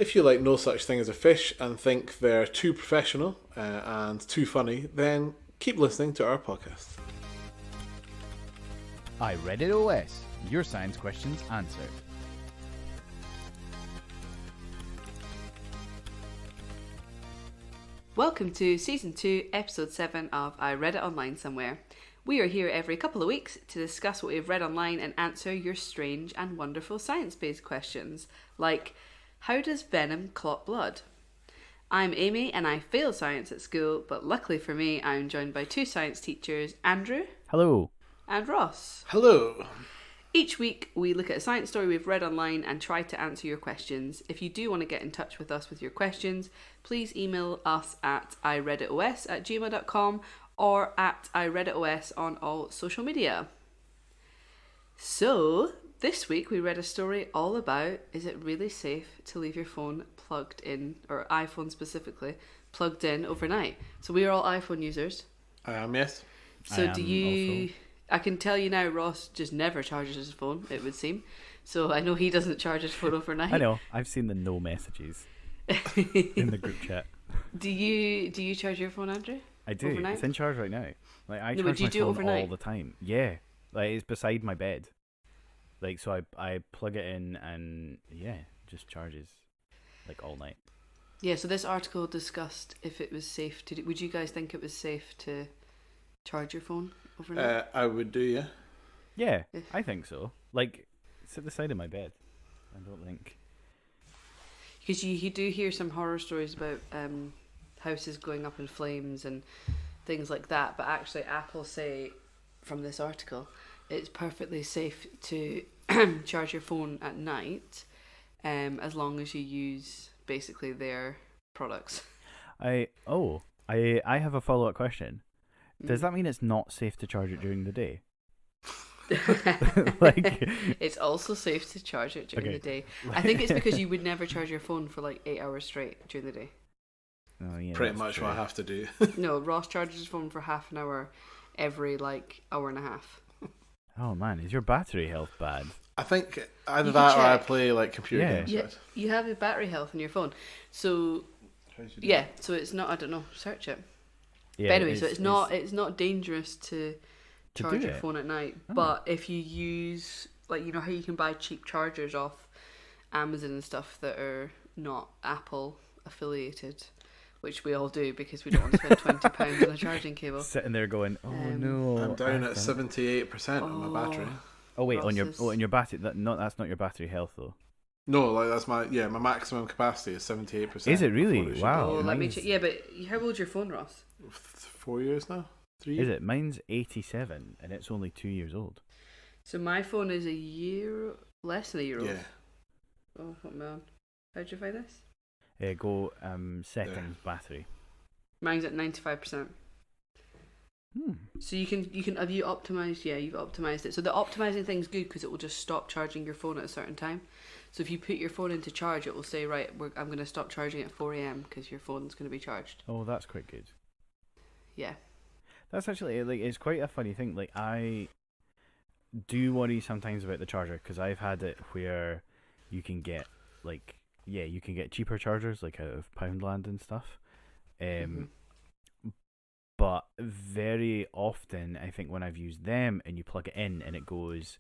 If you like No Such Thing as a Fish and think they're too professional and too funny, then keep listening to our podcast. I Read It OS, your science questions answered. Welcome to Season 2, Episode 7 of I Read It Online Somewhere. We are here every couple of weeks to discuss what we've read online and answer your strange and wonderful science-based questions, like, how does Venom clot blood? I'm Amy and I failed science at school, but luckily for me, I'm joined by two science teachers, Andrew. Hello. And Ross. Hello. Each week, we look at a science story we've read online and try to answer your questions. If you do want to get in touch with us with your questions, please email us at ireaditos@gmail.com or at ireaditos on all social media. So, this week we read a story all about, is it really safe to leave your phone plugged in, or iPhone specifically, plugged in overnight? So we are all iPhone users. I am, yes. So I do am you... also. I can tell you now, Ross just never charges his phone, it would seem. So I know he doesn't charge his phone overnight. I know. I've seen the no messages in the group chat. Do you charge your phone, Andrew? I do. Overnight? It's in charge right now. Like I No, but charge do you my do it phone overnight? all the time. Yeah. Like it's beside my bed. Like so I plug it in and yeah, just charges like all night. Yeah, so this article discussed if it was safe to do. Would you guys think it was safe to charge your phone overnight? I would do, yeah. Yeah, I think so. Like it's at the side of my bed. I don't think. Because you do hear some horror stories about houses going up in flames and things like that, but actually Apple say from this article it's perfectly safe to charge your phone at night as long as you use basically their products. I have a follow-up question. Does that mean it's not safe to charge it during the day? Like It's also safe to charge it during Okay. the day. I think it's because you would never charge your phone for like 8 hours straight during the day. Oh, yeah, Pretty that's much true. what I have to do. No, Ross charges his phone for half an hour every like hour and a half. Oh man, is your battery health bad? I think either You can that or I check. play like computer Yeah. games. Yeah, right? you have your battery health on your phone. So How do you do yeah, so it's not, I don't know, search it. Yeah. But anyway, so it's not dangerous to To charge do your it? phone at night. Oh. But if you use, like, you know how you can buy cheap chargers off Amazon and stuff that are not Apple affiliated, which we all do because we don't want to spend £20 on a charging cable. sitting there going, "Oh Um, no!" I'm down at I've done it." 78% on my battery. Oh wait, on your Ross's- on your battery. That's not your battery health though. No, like that's my maximum capacity is 78%. Is it really? before it should Wow. be, Oh, yeah. let me mine's- check. Yeah, but how old's your phone, Ross? 4 years now? 3 Is years? it? Mine's 87, and it's only 2 years old. So my phone is less than a year old. Yeah. Oh, what man? How'd you find this? Go settings battery. Mine's at 95%. So you can have you optimized? Yeah, you've optimized it. So the optimizing thing's good because it will just stop charging your phone at a certain time. So if you put your phone into charge, it will say, right, I'm going to stop charging at 4 a.m. because your phone's going to be charged. Oh, that's quite good. Yeah. That's actually like it's quite a funny thing. Like I do worry sometimes about the charger because I've had it where you can get you can get cheaper chargers like out of Poundland and stuff. But very often, I think when I've used them and you plug it in and it goes,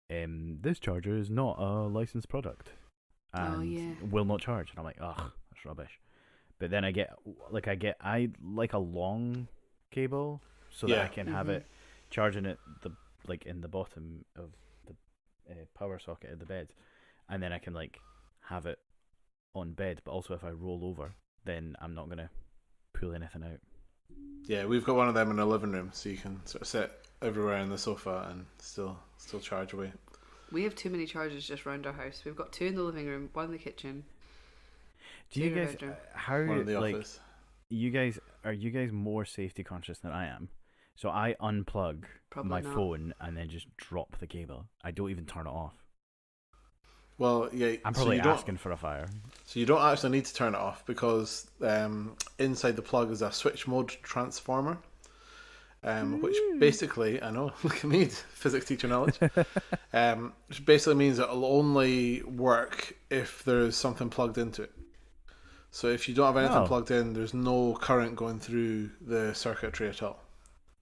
this charger is not a licensed product and will not charge. And I'm like, ugh, that's rubbish. But then I like a long cable so that I can have it charging it in the bottom of the power socket of the bed, and then I can like have it on bed. But also, if I roll over, then I'm not gonna pull anything out. Yeah, we've got one of them in the living room, so you can sort of sit everywhere on the sofa and still charge away. We have too many chargers just round our house. We've got 2 in the living room, 1 in the kitchen. Do you in our guys bedroom. how One in the like office. are you guys more safety conscious than I am? So I unplug Probably my not. phone and then just drop the cable. I don't even turn it off. Well, yeah. I'm so probably you don't- asking for a fire. So you don't actually need to turn it off because inside the plug is a switch mode transformer. which basically, I know, look at me, physics teacher knowledge, which basically means that it'll only work if there's something plugged into it. So if you don't have anything plugged in, there's no current going through the circuitry at all.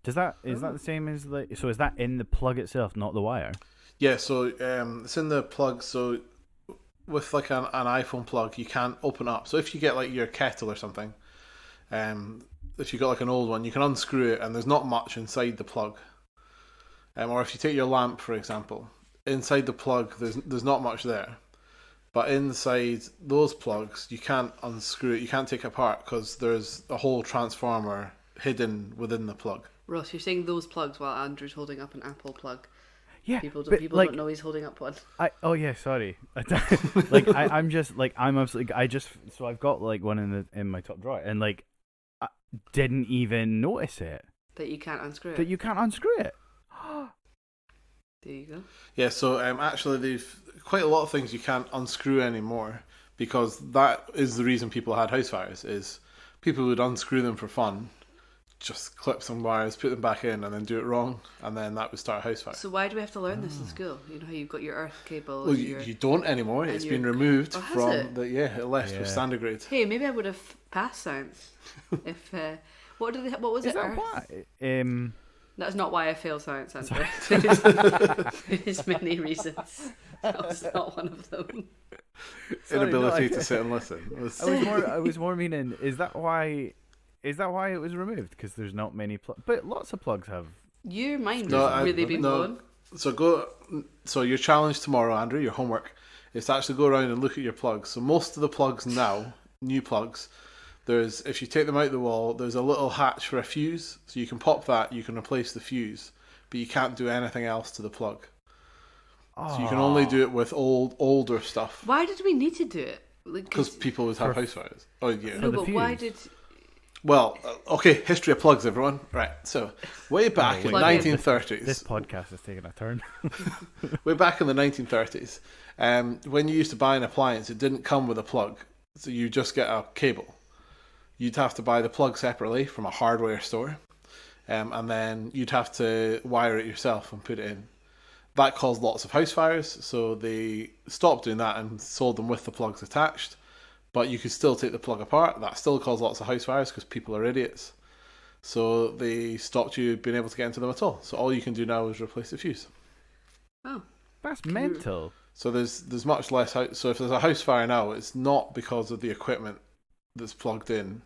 Is that the same as so is that in the plug itself, not the wire? Yeah, so it's in the plug. So with like an iPhone plug, you can't open up. So if you get like your kettle or something, if you got like an old one, you can unscrew it and there's not much inside the plug. Or if you take your lamp, for example, inside the plug, there's not much there. But inside those plugs, you can't unscrew it, you can't take it apart because there's a whole transformer hidden within the plug. Ross, you're saying those plugs while Andrew's holding up an Apple plug. Yeah, people don't know he's holding up one. Sorry. I'm absolutely. So I've got like one in my top drawer, and like I didn't even notice it. That you can't unscrew it. That you can't unscrew it. There you go. Yeah, so actually they've quite a lot of things you can't unscrew anymore because that is the reason people had house fires, is people would unscrew them for fun, just clip some wires, put them back in and then do it wrong, and then that would start a house fire. So why do we have to learn this in school? You know how you've got your earth cable. Well, you don't anymore. It's been removed from it? it left with standard grade. Hey, maybe I would have passed science if what was Is it? that why? That's not why I failed science, Andrew. There's many reasons. That was not one of them. Inability to sit and listen. I was more meaning, is that why it was removed? Because there's not many plugs, but lots of plugs have. Your mind has really been blown. So your challenge tomorrow, Andrew, your homework, is to actually go around and look at your plugs. So most of the plugs now, new plugs, if you take them out of the wall, there's a little hatch for a fuse, so you can pop that, you can replace the fuse, but you can't do anything else to the plug. So you can only do it with older stuff. Why did we need to do it? Because people would have house fires. Oh yeah. No, but why did? Well, okay, history of plugs, everyone. Right, so way back in the 1930s. This podcast is taking a turn. Way back in the 1930s, when you used to buy an appliance, it didn't come with a plug, so you just get a cable. You'd have to buy the plug separately from a hardware store, and then you'd have to wire it yourself and put it in. That caused lots of house fires, so they stopped doing that and sold them with the plugs attached. But you could still take the plug apart. That still caused lots of house fires because people are idiots. So they stopped you being able to get into them at all. So all you can do now is replace the fuse. Oh, that's mental. So there's much less. So if there's a house fire now, it's not because of the equipment that's plugged in.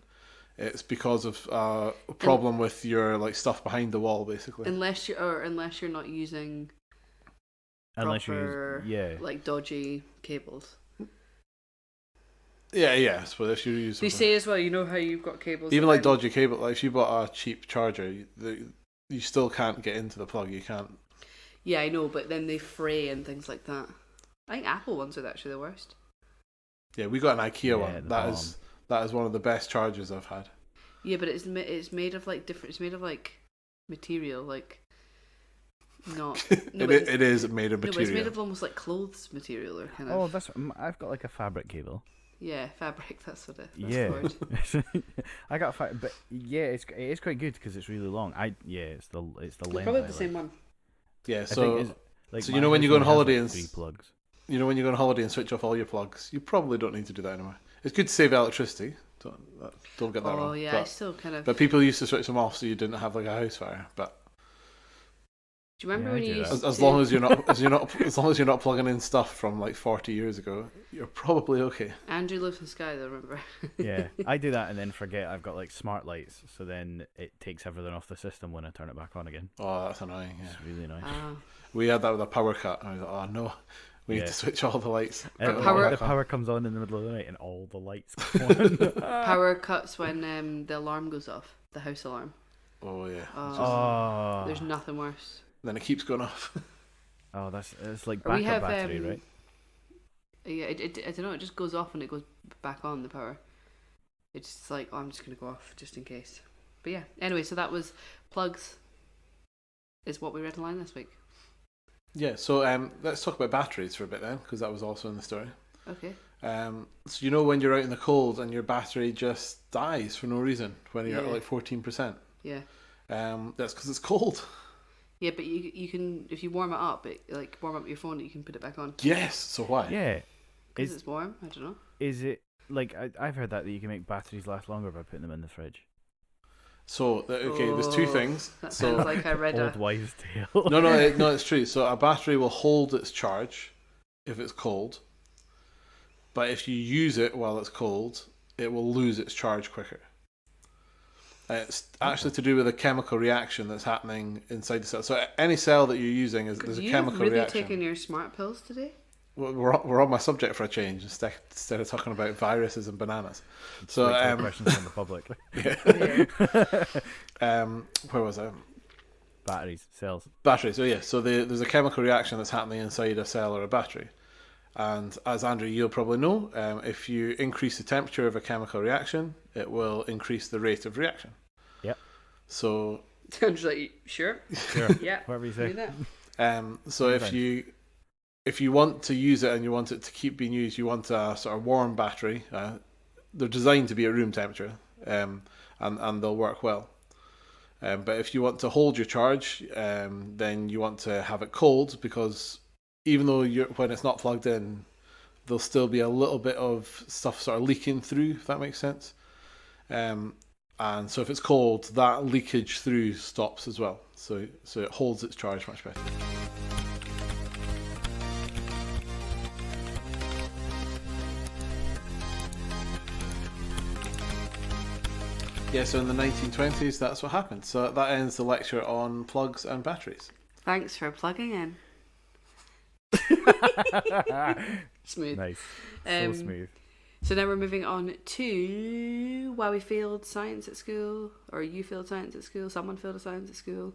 It's because of a problem with your like stuff behind the wall, basically. Unless you're not using proper, like dodgy cables. Yeah. So if you use, they say as well, you know how you've got cables. Even like dodgy cable, like if you bought a cheap charger, you still can't get into the plug. You can't. Yeah, I know, but then they fray and things like that. I think Apple ones are actually the worst. Yeah, we got an IKEA one. That is one of the best chargers I've had. Yeah, but it's made of like different. It's made of like material, like not. No, it is made of material. No, but it's made of almost like clothes material or kind of. Oh, I've got like a fabric cable. Yeah, fabric. That's what it. I got but it is quite good because it's really long. It's the length. Probably the same one. Yeah, so you know when you go on holiday and 3 plugs. You know when you go on holiday and switch off all your plugs, you probably don't need to do that anymore. It's good to save electricity. Don't get that wrong. Oh yeah, but, I still kind of. But people used to switch them off so you didn't have like a house fire. But do you remember when you used as long as you're not plugging in stuff from like 40 years ago, you're probably okay. Andrew lives in Skye though, remember? Yeah, I do that and then forget I've got like smart lights, so then it takes everything off the system when I turn it back on again. Oh, that's annoying. Yeah. It's really annoying. We had that with a power cut. And I was like, oh no. We need to switch all the lights. The power comes on in the middle of the night and all the lights go on. Power cuts when the alarm goes off, the house alarm. Oh yeah. There's nothing worse. Then it keeps going off. Oh, it's like backup battery, right? Yeah, I don't know. It just goes off and it goes back on, the power. It's just like, I'm just gonna go off just in case. But yeah. Anyway, so that was plugs. Is what we read online this week. Yeah, so let's talk about batteries for a bit then, because that was also in the story. Okay. So you know when you're out in the cold and your battery just dies for no reason when you're at like 14%? Yeah. That's because it's cold. Yeah, but you can, if you warm it up, warm up your phone, you can put it back on. Yes. So why? Yeah. Because it's warm. I don't know. Is it like I've heard that you can make batteries last longer by putting them in the fridge? So there's two things. That sounds like I read Old wives' tale. No, it's true. So a battery will hold its charge if it's cold, but if you use it while it's cold, it will lose its charge quicker. It's actually to do with a chemical reaction that's happening inside the cell. So any cell that you're using there's a chemical really reaction. taking your smart pills today? We're on my subject for a change instead of talking about viruses and bananas. So questions from the public. Where was I? Batteries, cells. Battery. So yeah, so there's a chemical reaction that's happening inside a cell or a battery, and as Andrew, you'll probably know, if you increase the temperature of a chemical reaction, it will increase the rate of reaction. Yep. So. Andrew's like, sure. Yeah. Whatever you say. Do that. So if you want to use it and you want it to keep being used, you want a sort of warm battery. They're designed to be at room temperature, and they'll work well. But if you want to hold your charge, then you want to have it cold, because even though when it's not plugged in, there'll still be a little bit of stuff sort of leaking through, if that makes sense. And so if it's cold, that leakage through stops as well. So it holds its charge much better. Yeah, so in the 1920s, that's what happened. So that ends the lecture on plugs and batteries. Thanks for plugging in. Smooth. Nice. So smooth. So now we're moving on to why we failed science at school, or you failed science at school, someone failed science at school.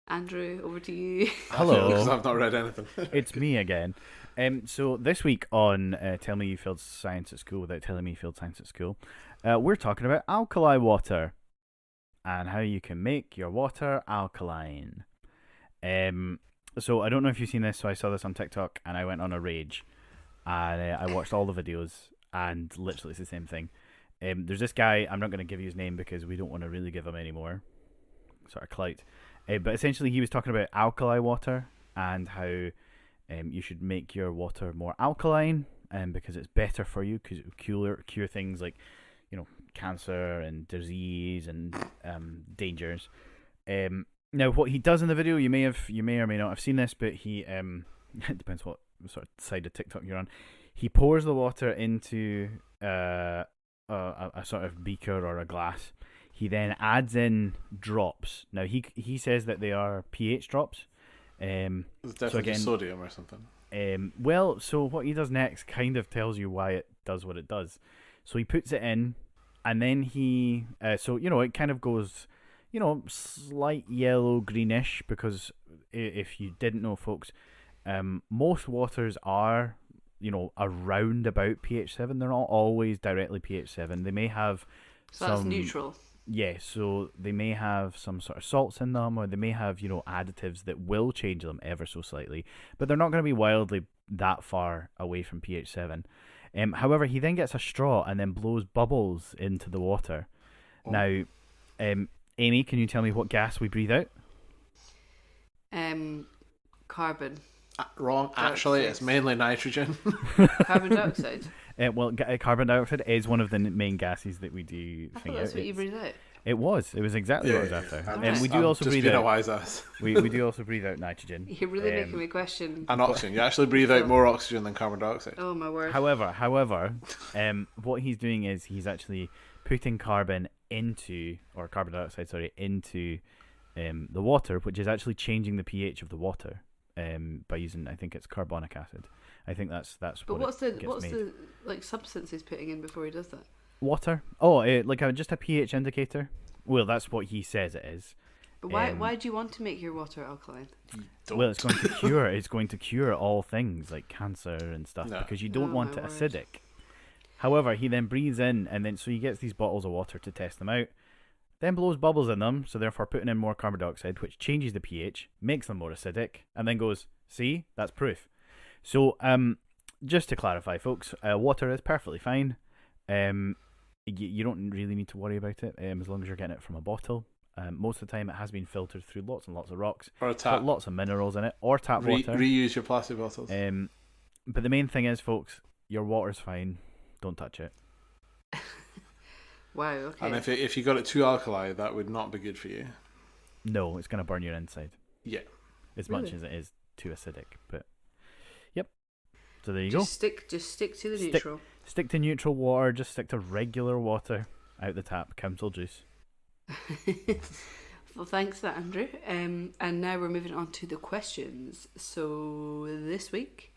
Andrew, over to you. Hello. Because I've not read anything. It's me again. So this week on Tell Me You Failed Science at School Without Telling Me You Failed Science at School, we're talking about alkali water and how you can make your water alkaline. So I don't know if you've seen this, so I saw this on TikTok and I went on a rage and I watched all the videos, and literally it's the same thing. There's this guy, I'm not going to give you his name because we don't want to really give him any more sort of clout. But essentially he was talking about alkali water and how you should make your water more alkaline, because it's better for you, because it will cure things like, cancer and disease and dangers. Now what he does in the video, you may or may not have seen this, but he it depends what sort of side of TikTok you're on. He pours the water into a sort of beaker or a glass. He then adds in drops. Now he says that they are pH drops. It's definitely sodium or something. Well, so what he does next kind of tells you why it does what it does. So he puts it in, and then he it kind of goes, slight yellow greenish, because if you didn't know, folks, most waters are around about pH 7. They're not always directly pH 7. They may have that's neutral. Yeah, so they may have some sort of salts in them, or they may have, additives that will change them ever so slightly, but they're not going to be wildly that far away from pH 7. However, he then gets a straw and then blows bubbles into the water. Oh. Now, Amy, can you tell me what gas we breathe out? Carbon. Wrong. Actually, it's mainly nitrogen. Carbon dioxide. Carbon dioxide is one of the main gases that we do. I thought that's what you breathe out. It was exactly what I was after. And we do also just breathe being out. A wise ass. we do also breathe out nitrogen. You're really making me question. And oxygen. You actually breathe out more oxygen than carbon dioxide. Oh my word. However, what he's doing is he's actually putting carbon dioxide into the water, which is actually changing the pH of the water by using, I think it's carbonic acid. I think that's. But what's the substance he's putting in before he does that? Water. Oh, just a pH indicator. Well, that's what he says it is. But why do you want to make your water alkaline? Well, it's going to cure. It's going to cure all things like cancer and stuff, because you don't want it acidic. However, he then breathes in, and then so he gets these bottles of water to test them out. Then blows bubbles in them, so therefore putting in more carbon dioxide, which changes the pH, makes them more acidic, and then goes, see, that's proof. So, just to clarify, folks, water is perfectly fine. You don't really need to worry about it as long as you're getting it from a bottle. Most of the time, it has been filtered through lots and lots of rocks, Or a got tap. lots of minerals in it, or tap water. Reuse your plastic bottles. But the main thing is, folks, your water's fine. Don't touch it. Wow, okay. And if you got it too alkali, that would not be good for you. No, it's going to burn your inside. Yeah. As Really? much as it is too acidic. But, yep. So there you Just stick to the neutral. go. Stick to neutral water. Just stick to regular water out the tap. Council juice. Well, thanks for that, Andrew. And now we're moving on to the questions. So this week,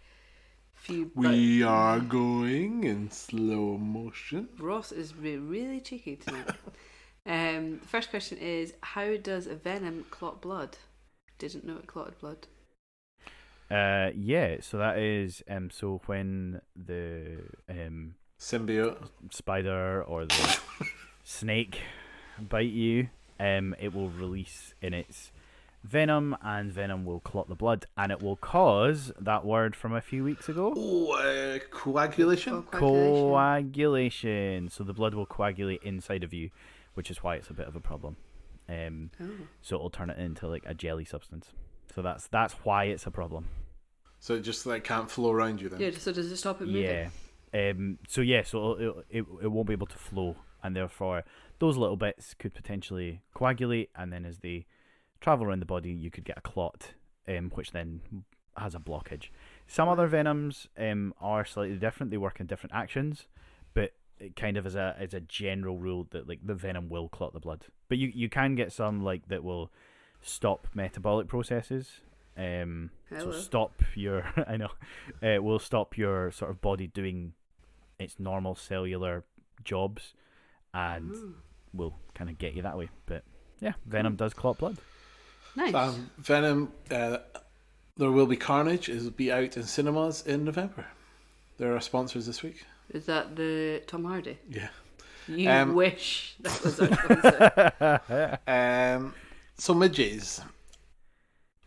we are going in slow motion. Ross is really cheeky tonight. The first question is, how does Venom clot blood? Didn't know it clotted blood. Yeah, so that is so when the Symbiote spider or the snake bite you, it will release in its venom, and venom will clot the blood, and it will cause that word from a few weeks ago. Coagulation. Oh, Coagulation. So the blood will coagulate inside of you, which is why it's a bit of a problem. So it'll turn it into like a jelly substance. So that's why it's a problem. So it just like can't flow around you then. Yeah. So does it stop it moving? Yeah. So it won't be able to flow, and therefore those little bits could potentially coagulate, and then as they travel around the body, you could get a clot, which then has a blockage. Some other venoms are slightly different. They work in different actions, but it kind of as a general rule that like the venom will clot the blood. But you can get some like that will stop metabolic processes. So stop your will stop your sort of body doing its normal cellular jobs, and will kind of get you that way. But yeah, venom does clot blood. Nice. Venom, There Will Be Carnage is be out in cinemas in November. They're our sponsors this week. Is that the Tom Hardy? Yeah. You wish that was our sponsor. So midges,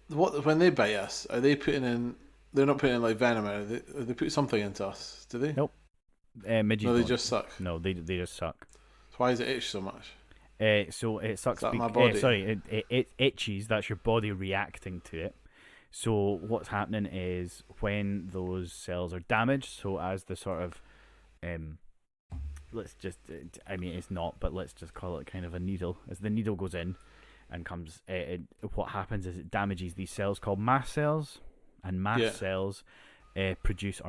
when they bite us, are they putting in? They're not putting in like venom. Are they put something into us? Do they? Nope. Midges. No, they don't. just suck. No, they just suck. So why does it itch so much? So it sucks. Is that my body? It itches. That's your body reacting to it. So what's happening is when those cells are damaged. So as the sort of, it's not, but let's just call it kind of a needle. As the needle goes in and comes, what happens is it damages these cells called mast cells, and mast cells produce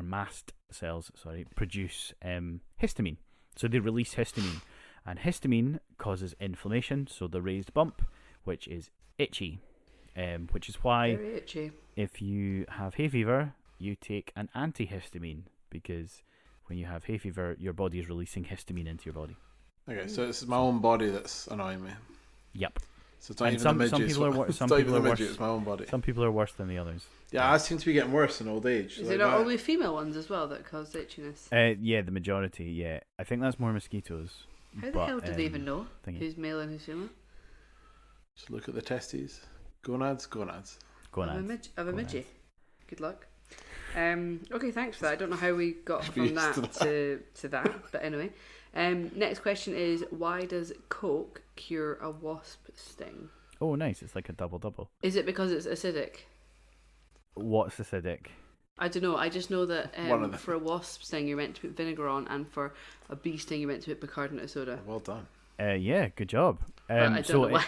histamine. So they release histamine. And histamine causes inflammation, so the raised bump, which is itchy. Which is why Very itchy. If you have hay fever, you take an antihistamine, because when you have hay fever, your body is releasing histamine into your body. Okay, so it's my own body that's annoying me. Yep. So it's not And even some the midges. people are worse. Some it's not people even are the worse. midget, it's my own body. Some people are worse than the others. Yeah, I seem to be getting worse in old age. Is like it not that. only female ones as well that cause itchiness? Yeah, the majority. Yeah, I think that's more mosquitoes. How the hell do they even know thingy. who's male and who's female? Just look at the testes. Gonads. Go on. Of a midgie. Good luck. Okay, thanks for that. I don't know how we got from that to that, but anyway. Next question is, why does Coke cure a wasp sting? Oh, nice. It's like a double. Is it because it's acidic? What's acidic? I don't know. I just know that One of them. for a wasp sting you're meant to put vinegar on, and for a bee sting you're meant to put bicarbonate of soda. Well done. Yeah, good job. But I don't know why.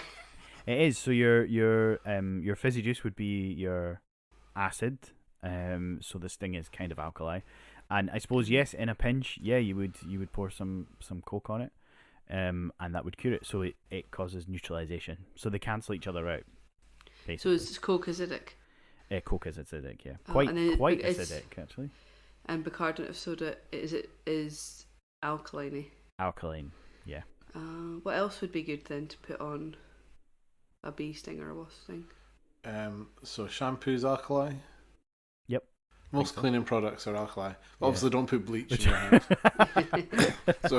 It is. So your fizzy juice would be your acid. So the sting is kind of alkali, and I suppose yes, in a pinch, yeah, you would pour some Coke on it, and that would cure it. So it causes neutralization. So they cancel each other out. Basically. So is Coke acidic? Coke is acidic, yeah, Oh, quite and then acidic actually. And bicarbonate of soda is alkaline. Alkaline, yeah. What else would be good then to put on a bee sting or a wasp sting? So shampoo's alkali. Yep. Most so. cleaning products are alkali. Yeah. Obviously, don't put bleach in your hand.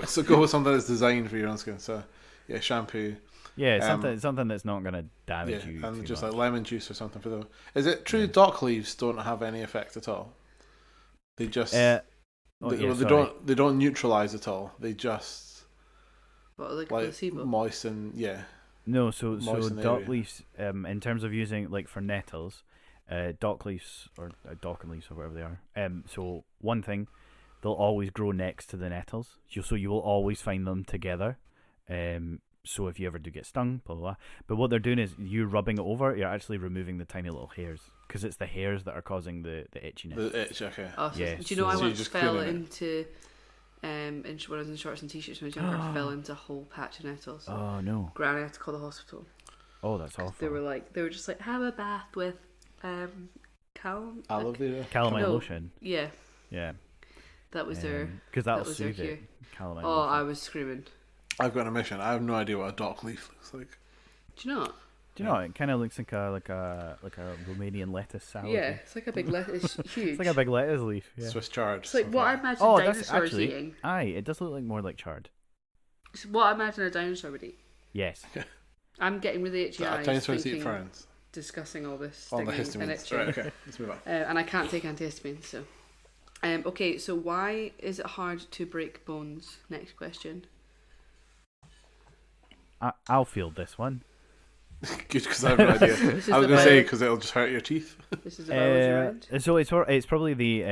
so go with something that's designed for your own skin. So yeah, shampoo. Yeah, something that's not going to damage you. And too just much. like lemon juice or something for them. Is it true dock leaves don't have any effect at all? They just they don't neutralize at all. They just What, like a placebo? moisten. Yeah. No, so moisten the dock area. leaves, in terms of using like for nettles, dock leaves or docking leaves or whatever they are. So one thing, they'll always grow next to the nettles. So you will always find them together. So if you ever do get stung, blah blah blah. But what they're doing is you rubbing it over, you're actually removing the tiny little hairs because it's the hairs that are causing the itchiness. The itch, okay. Oh, so Yeah, do you know so- I So you're once just fell cleaning it. into when I was in shorts and t-shirts when I was younger, I fell into a whole patch of nettles. Oh no! Granny had to call the hospital. Oh, that's awful. They were just like, have a bath with Aloe vera. Calamine No. lotion. Yeah, yeah, that was their. because that'll was their soothe it. Calamine Oh, lotion. I was screaming. I've got a mission. I have no idea what a dock leaf looks like. Do you not? Do you know it kind of looks like a Romanian lettuce salad? Yeah, it's like a big. It's huge. It's like a big lettuce leaf. Yeah. Swiss chard. It's like stuff what I like imagine Oh, that's dinosaurs actually. eating. Aye, it does look like more like chard. It's what I imagine a dinosaur would eat. Yes. I'm getting really itchy that. eyes. Dinosaurs eat thinking, ferns. discussing all this On the stinging and histamines. itching. Right, okay, let's move on. And I can't take antihistamines, so. Okay, so why is it hard to break bones? Next question. I'll field this one. Good, because I have no idea. This is I was the going to say, bell. because it'll just hurt your teeth. This is about round. So it's probably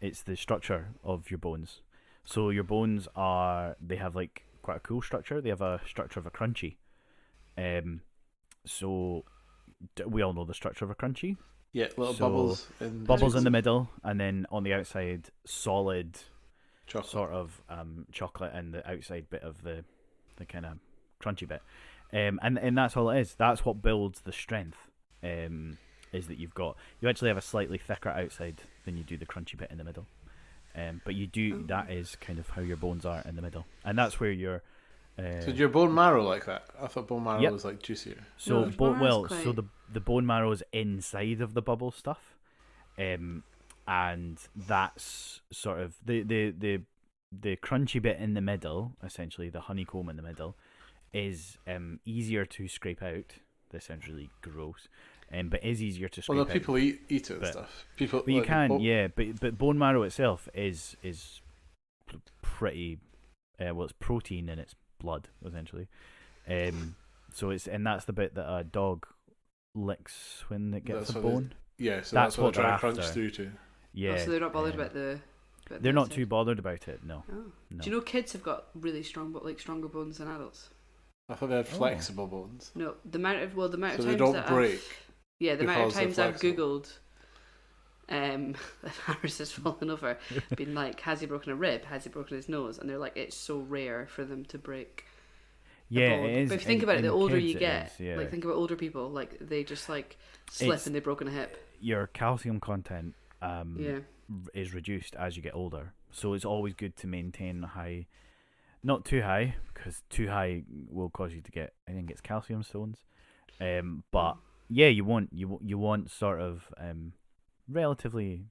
it's the structure of your bones. So your bones they have like quite a cool structure. They have a structure of a crunchy. So we all know the structure of a crunchy. Yeah, little So, bubbles. In Bubbles in the middle, and then on the outside, solid chocolate. sort of chocolate, and the outside bit of the kind of crunchy bit. And that's all it is. That's what builds the strength. Is that you actually have a slightly thicker outside than you do the crunchy bit in the middle. But you do that is kind of how your bones are in the middle, and that's where your. So your bone marrow like that? I thought bone marrow Yep. was like juicier. So No, bone marrow's so quite- the bone marrow is inside of the bubble stuff, and that's sort of the crunchy bit in the middle, essentially the honeycomb in the middle, is easier to scrape out. This sounds really gross, but is easier to scrape Well, no, out. people eat it and But- stuff. People, But you like, can, yeah. But bone marrow itself is pretty well. It's protein and it's blood essentially. So that's the bit that a dog licks when it gets That's a what they- bone. Yeah, so That's that's what what they're trying to they're crunch after. through to. Yeah. Oh, so they're not bothered um, about the. They're not too bothered about it. No. Oh. No. Do you know kids have got really strong, but like stronger bones than adults? I thought they had flexible bones. No, the amount of So times they don't that break. the amount of because they're times I've flexible. googled, if Harris has fallen over, been like, has he broken a rib? Has he broken his nose? And they're like, it's so rare for them to break. a Yeah, bone. it is. But if you think in- about it, in the older kids you it get, is, yeah. like think about older people, like they just like slip It's- and they've broken a hip. Your calcium content Yeah. is reduced as you get older. So it's always good to maintain high, not too high, because too high will cause you to get, I think it's calcium stones. But yeah, you want sort of relatively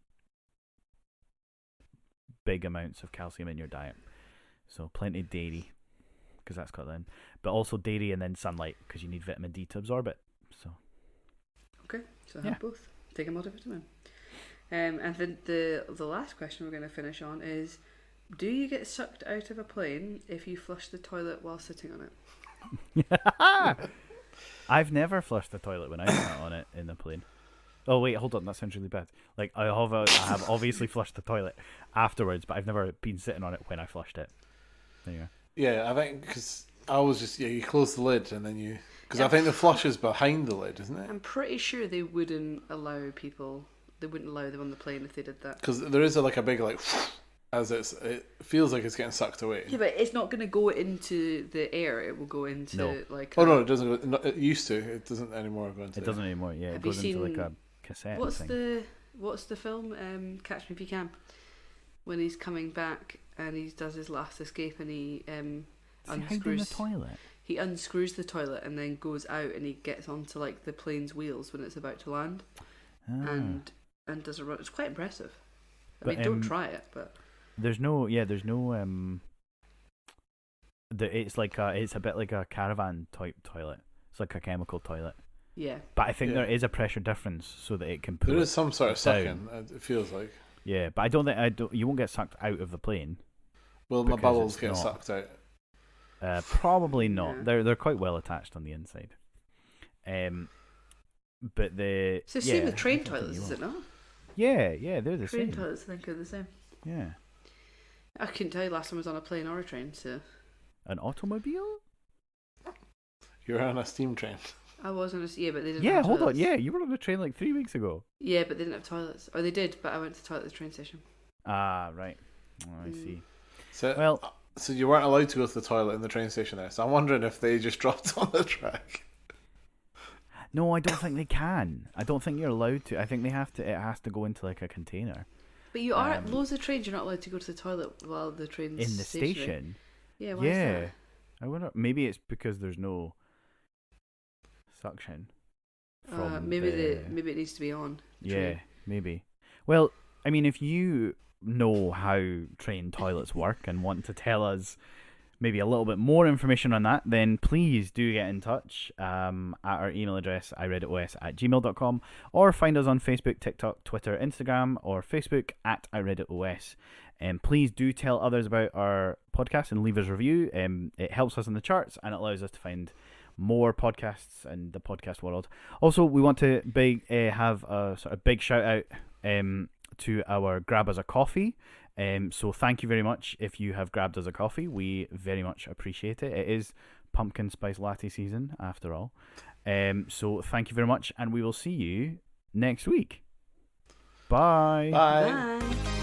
big amounts of calcium in your diet. So plenty of dairy, because that's got in, but also dairy and then sunlight, because you need vitamin D to absorb it. So Okay, so Yeah. have both. Take a multivitamin. And then the last question we're going to finish on is, do you get sucked out of a plane if you flush the toilet while sitting on it? I've never flushed the toilet when I sat on it in the plane. Oh wait, hold on, that sounds really bad. Like I have obviously flushed the toilet afterwards, but I've never been sitting on it when I flushed it. There you go. Yeah, I think because I always just you close the lid and then you because I Yeah. think the flush is behind the lid, isn't it? I'm pretty sure they wouldn't allow people. They wouldn't allow them on the plane if they did that. Because there is a big as it feels like it's getting sucked away. Yeah, but it's not going to go into the air. It will go into No. like. Oh no, it doesn't. It used to. It doesn't anymore go into. It doesn't anymore. Yeah, it Have you goes into like seen- a cassette What's thing. the film? Catch Me If You Can. When he's coming back and he does his last escape and he Does he hide in the unscrews. toilet? He unscrews the toilet and then goes out and he gets onto like the plane's wheels when it's about to land Ah. and does a run. It's quite impressive. I But, mean, don't try it, but There's no. It's a bit like a caravan type toilet. It's like a chemical toilet. yeah. But I think Yeah. there is a pressure difference so that it can pull. There it is some sort of down. sucking. It feels like. Yeah, but I don't think you won't get sucked out of the plane. Will my Because bubbles it's get not. sucked out? Probably not. They're quite well attached on the inside. But the So same with train toilets, is it not? Yeah, they're the Train same. toilets, I think, are the same. Yeah. I couldn't tell you last time I was on a plane or a train, so. An automobile? You're on a steam train. I was on a but they didn't. Yeah, have hold toilets. on. Yeah, you were on a train like 3 weeks ago. Yeah, but they didn't have toilets, or they did, but I went to the toilet at the train station. Ah, right. Oh, I see. So you weren't allowed to go to the toilet in the train station there. So I'm wondering if they just dropped on the track. No, I don't think they can. I don't think you're allowed to. I think they have to. It has to go into like a container. But you are at loads of trains. You're not allowed to go to the toilet while the train's in the station. Yeah, why is that? I wonder. Maybe it's because there's no suction. Maybe it needs to be on. Yeah, maybe. Well, I mean, if you know how train toilets work and want to tell us maybe a little bit more information on that, then please do get in touch at our email address, ireaditos@gmail.com, or find us on Facebook, TikTok, Twitter, Instagram, or Facebook at ireaditos. And please do tell others about our podcast and leave us a review. It helps us in the charts and it allows us to find more podcasts in the podcast world. Also, we want to have a sort of big shout out to our Grab Us a Coffee. So thank you very much if you have grabbed us a coffee. We very much appreciate it. It is pumpkin spice latte season after all. So thank you very much, and we will see you next week. Bye. Bye. Bye.